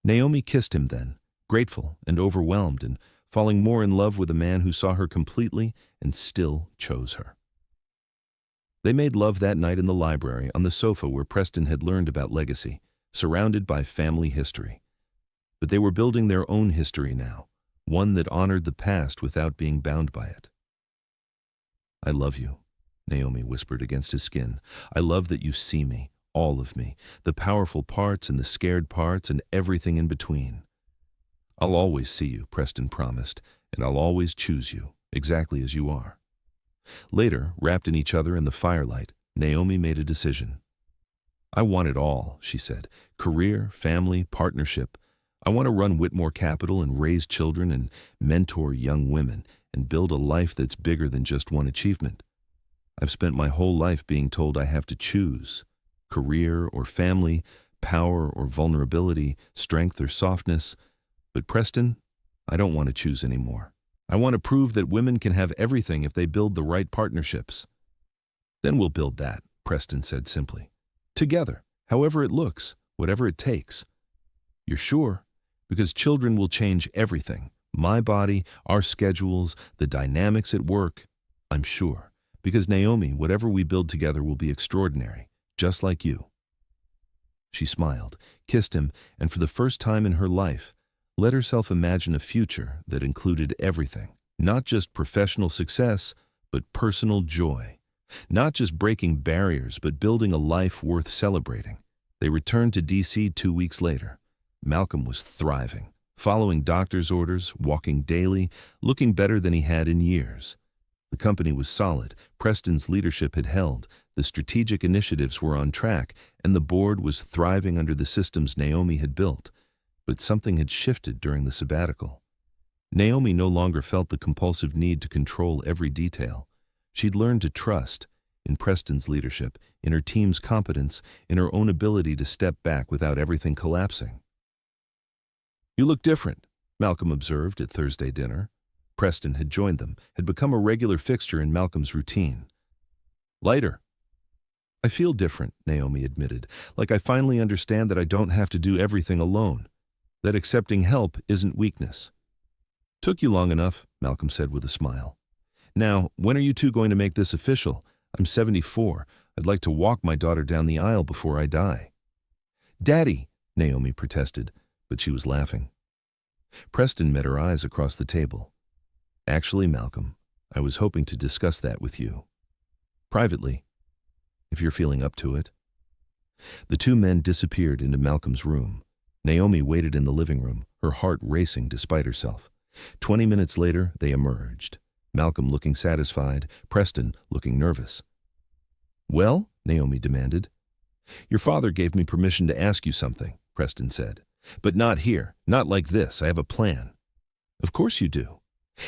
Naomi kissed him then, grateful and overwhelmed and falling more in love with a man who saw her completely and still chose her. They made love that night in the library on the sofa where Preston had learned about legacy, surrounded by family history. But they were building their own history now, one that honored the past without being bound by it. I love you, Naomi whispered against his skin. I love that you see me, all of me, the powerful parts and the scared parts and everything in between. I'll always see you, Preston promised, and I'll always choose you, exactly as you are. Later, wrapped in each other in the firelight, Naomi made a decision. I want it all, she said. Career, family, partnership. I want to run Whitmore Capital and raise children and mentor young women and build a life that's bigger than just one achievement. I've spent my whole life being told I have to choose. Career or family, power or vulnerability, strength or softness. But Preston, I don't want to choose anymore. I want to prove that women can have everything if they build the right partnerships. Then we'll build that, Preston said simply. Together, however it looks, whatever it takes. You're sure? Because children will change everything. My body, our schedules, the dynamics at work. I'm sure. Because Naomi, whatever we build together will be extraordinary, just like you. She smiled, kissed him, and for the first time in her life, let herself imagine a future that included everything. Not just professional success, but personal joy. Not just breaking barriers, but building a life worth celebrating. They returned to D.C. 2 weeks later. Malcolm was thriving, following doctor's orders, walking daily, looking better than he had in years. The company was solid, Preston's leadership had held, the strategic initiatives were on track, and the board was thriving under the systems Naomi had built. But something had shifted during the sabbatical. Naomi no longer felt the compulsive need to control every detail. She'd learned to trust in Preston's leadership, in her team's competence, in her own ability to step back without everything collapsing. You look different, Malcolm observed at Thursday dinner. Preston had joined them, had become a regular fixture in Malcolm's routine. Lighter. I feel different, Naomi admitted, like I finally understand that I don't have to do everything alone, that accepting help isn't weakness. Took you long enough, Malcolm said with a smile. Now, when are you two going to make this official? I'm 74. I'd like to walk my daughter down the aisle before I die. Daddy, Naomi protested, but she was laughing. Preston met her eyes across the table. Actually, Malcolm, I was hoping to discuss that with you. Privately, if you're feeling up to it. The two men disappeared into Malcolm's room. Naomi waited in the living room, her heart racing despite herself. 20 minutes later, they emerged. Malcolm looking satisfied, Preston looking nervous. Well, Naomi demanded. Your father gave me permission to ask you something, Preston said. But not here, not like this. I have a plan. Of course you do.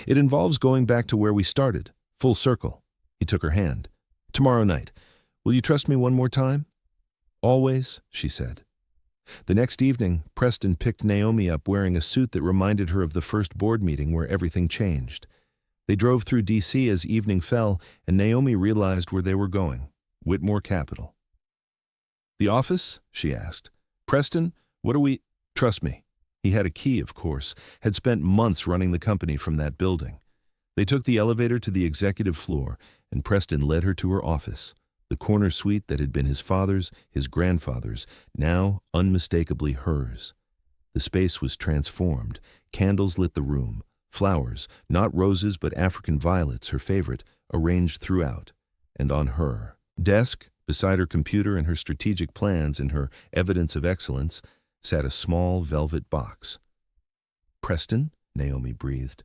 It involves going back to where we started, full circle. He took her hand. Tomorrow night. Will you trust me one more time? Always, she said. The next evening, Preston picked Naomi up wearing a suit that reminded her of the first board meeting where everything changed. They drove through D.C. as evening fell, and Naomi realized where they were going, Whitmore Capital. The office? She asked. Preston, what are we— Trust me. He had a key, of course, had spent months running the company from that building. They took the elevator to the executive floor, and Preston led her to her office, the corner suite that had been his father's, his grandfather's, now unmistakably hers. The space was transformed. Candles lit the room. Flowers, not roses but African violets, her favorite, arranged throughout. And on her desk, beside her computer and her strategic plans and her evidence of excellence, sat a small velvet box. Preston, Naomi breathed.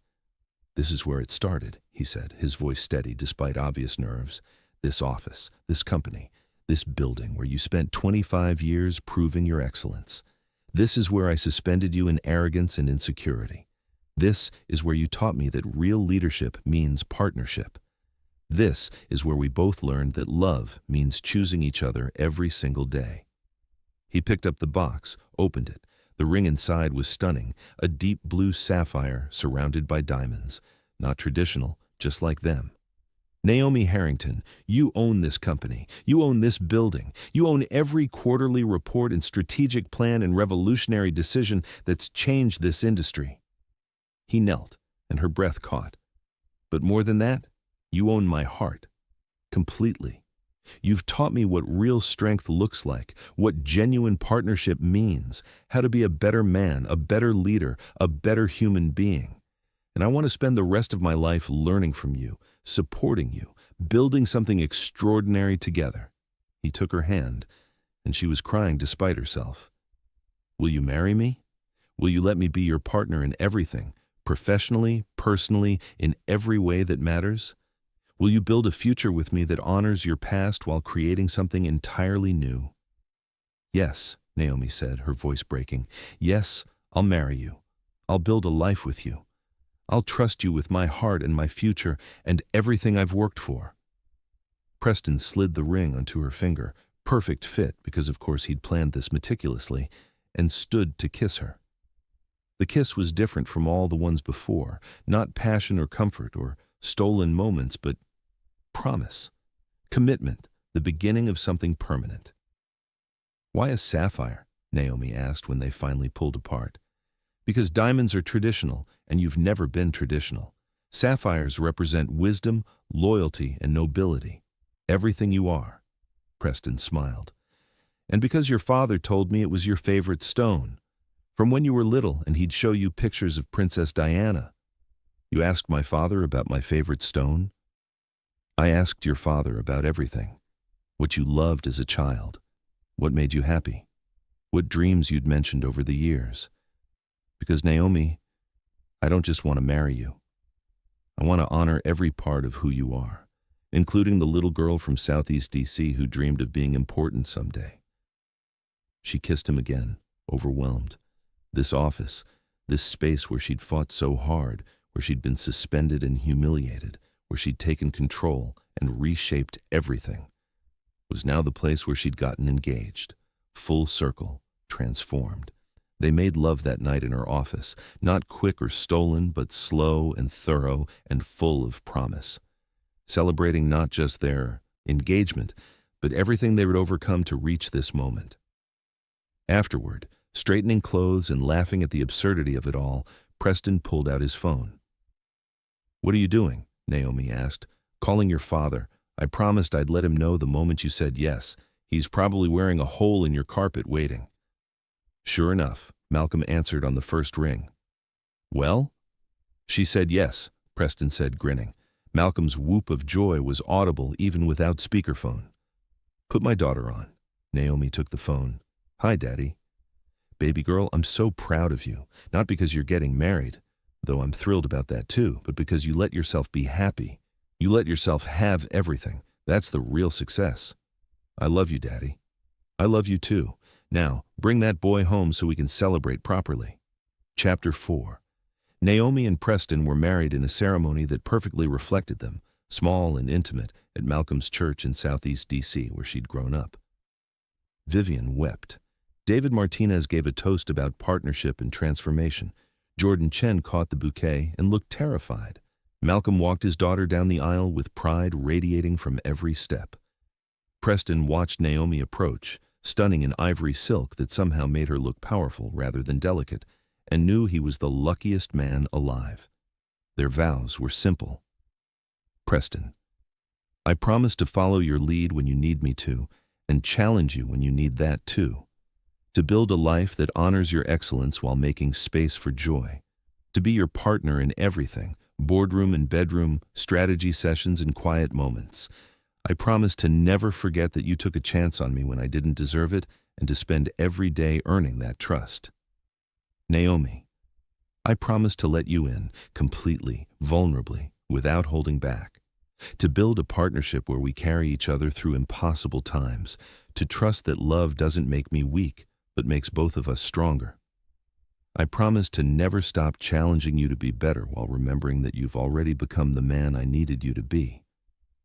This is where it started, he said, his voice steady despite obvious nerves. This office, this company, this building where you spent 25 years proving your excellence. This is where I suspended you in arrogance and insecurity. This is where you taught me that real leadership means partnership. This is where we both learned that love means choosing each other every single day. He picked up the box, opened it. The ring inside was stunning, a deep blue sapphire surrounded by diamonds. Not traditional, just like them. Naomi Harrington, you own this company. You own this building. You own every quarterly report and strategic plan and revolutionary decision that's changed this industry. He knelt, and her breath caught. But more than that, you own my heart. Completely. You've taught me what real strength looks like, what genuine partnership means, how to be a better man, a better leader, a better human being. And I want to spend the rest of my life learning from you, supporting you, building something extraordinary together. He took her hand, and she was crying despite herself. Will you marry me? Will you let me be your partner in everything, professionally, personally, in every way that matters? Will you build a future with me that honors your past while creating something entirely new? Yes, Naomi said, her voice breaking. Yes, I'll marry you. I'll build a life with you. I'll trust you with my heart and my future and everything I've worked for. Preston slid the ring onto her finger, perfect fit because of course he'd planned this meticulously, and stood to kiss her. The kiss was different from all the ones before, not passion or comfort or stolen moments, but promise, commitment, the beginning of something permanent. Why a sapphire? Naomi asked when they finally pulled apart. Because diamonds are traditional, and you've never been traditional. Sapphires represent wisdom, loyalty, and nobility. Everything you are. Preston smiled. And because your father told me it was your favorite stone. From when you were little and he'd show you pictures of Princess Diana. You asked my father about my favorite stone? I asked your father about everything. What you loved as a child. What made you happy. What dreams you'd mentioned over the years. Because, Naomi, I don't just want to marry you. I want to honor every part of who you are, including the little girl from Southeast D.C. who dreamed of being important someday. She kissed him again, overwhelmed. This office, this space where she'd fought so hard, where she'd been suspended and humiliated, where she'd taken control and reshaped everything, was now the place where she'd gotten engaged, full circle, transformed. They made love that night in her office, not quick or stolen, but slow and thorough and full of promise, celebrating not just their engagement, but everything they would overcome to reach this moment. Afterward, straightening clothes and laughing at the absurdity of it all, Preston pulled out his phone. What are you doing? Naomi asked. "Calling your father. I promised I'd let him know the moment you said yes. He's probably wearing a hole in your carpet waiting." Sure enough, Malcolm answered on the first ring. "Well?" "She said yes," Preston said, grinning. Malcolm's whoop of joy was audible even without speakerphone. "Put my daughter on." Naomi took the phone. "Hi, Daddy." "Baby girl, I'm so proud of you. Not because you're getting married, though I'm thrilled about that too, but because you let yourself be happy. You let yourself have everything. That's the real success. I love you, Daddy." "I love you too. Now, bring that boy home so we can celebrate properly." Chapter 4. Naomi and Preston were married in a ceremony that perfectly reflected them, small and intimate, at Malcolm's church in Southeast D.C., where she'd grown up. Vivian wept. David Martinez gave a toast about partnership and transformation. Jordan Chen caught the bouquet and looked terrified. Malcolm walked his daughter down the aisle with pride radiating from every step. Preston watched Naomi approach, stunning in ivory silk that somehow made her look powerful rather than delicate, and knew he was the luckiest man alive. Their vows were simple. Preston, I promise to follow your lead when you need me to, and challenge you when you need that too. To build a life that honors your excellence while making space for joy. To be your partner in everything, boardroom and bedroom, strategy sessions and quiet moments. I promise to never forget that you took a chance on me when I didn't deserve it, and to spend every day earning that trust. Naomi, I promise to let you in, completely, vulnerably, without holding back. To build a partnership where we carry each other through impossible times. To trust that love doesn't make me weak, but makes both of us stronger. I promise to never stop challenging you to be better while remembering that you've already become the man I needed you to be.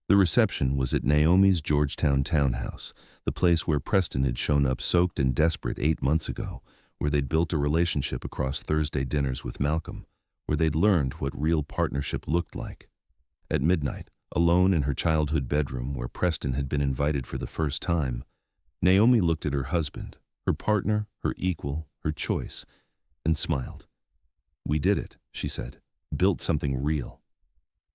The reception was at Naomi's Georgetown townhouse, the place where Preston had shown up soaked and desperate 8 months ago, where they'd built a relationship across Thursday dinners with Malcolm, where they'd learned what real partnership looked like. At midnight, alone in her childhood bedroom where Preston had been invited for the first time, Naomi looked at her husband, her partner, her equal, her choice, and smiled. "We did it," she said. "Built something real."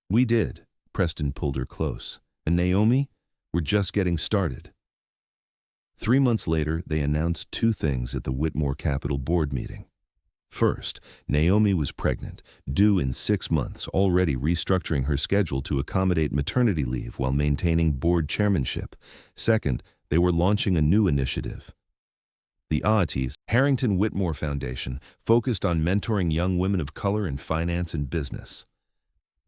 "We did." Preston pulled her close. "And Naomi, we're just getting started." 3 months later, they announced 2 things at the Whitmore Capital board meeting. First, Naomi was pregnant, due in 6 months, already restructuring her schedule to accommodate maternity leave while maintaining board chairmanship. Second, they were launching a new initiative. The Aatie's Harrington Whitmore Foundation focused on mentoring young women of color in finance and business.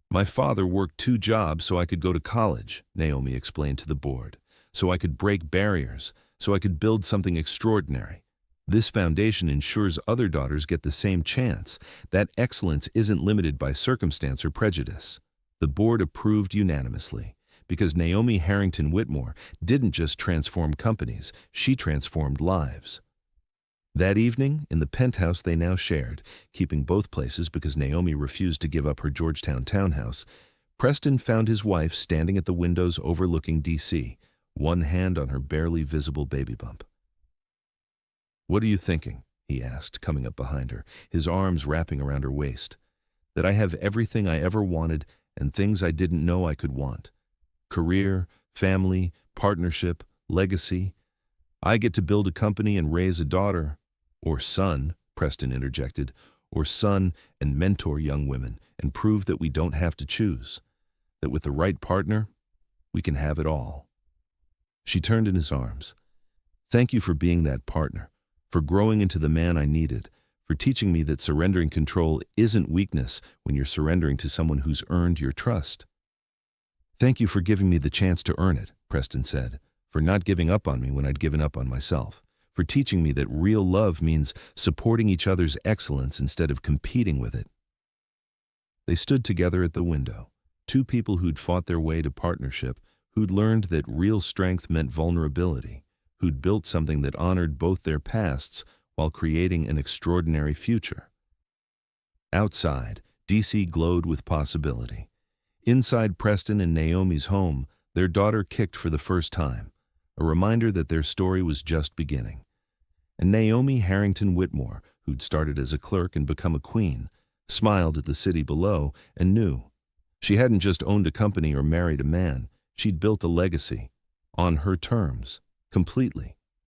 "My father worked 2 jobs so I could go to college," Naomi explained to the board, "so I could break barriers, so I could build something extraordinary. This foundation ensures other daughters get the same chance. That excellence isn't limited by circumstance or prejudice." The board approved unanimously, because Naomi Harrington Whitmore didn't just transform companies, she transformed lives. That evening, in the penthouse they now shared, keeping both places because Naomi refused to give up her Georgetown townhouse, Preston found his wife standing at the windows overlooking D.C., one hand on her barely visible baby bump. "What are you thinking?" he asked, coming up behind her, his arms wrapping around her waist. "That I have everything I ever wanted and things I didn't know I could want. Career, family, partnership, legacy. I get to build a company and raise a daughter, or son," Preston interjected, "or son and mentor young women and prove that we don't have to choose. That with the right partner, we can have it all." She turned in his arms. "Thank you for being that partner, for growing into the man I needed, for teaching me that surrendering control isn't weakness when you're surrendering to someone who's earned your trust." "Thank you for giving me the chance to earn it," Preston said, "for not giving up on me when I'd given up on myself, for teaching me that real love means supporting each other's excellence instead of competing with it." They stood together at the window, 2 people who'd fought their way to partnership, who'd learned that real strength meant vulnerability, who'd built something that honored both their pasts while creating an extraordinary future. Outside, D.C. glowed with possibility. Inside Preston and Naomi's home, their daughter kicked for the first time, a reminder that their story was just beginning. And Naomi Harrington Whitmore, who'd started as a clerk and become a queen, smiled at the city below and knew She hadn't just owned a company or married a man. She'd built a legacy. On her terms. Completely.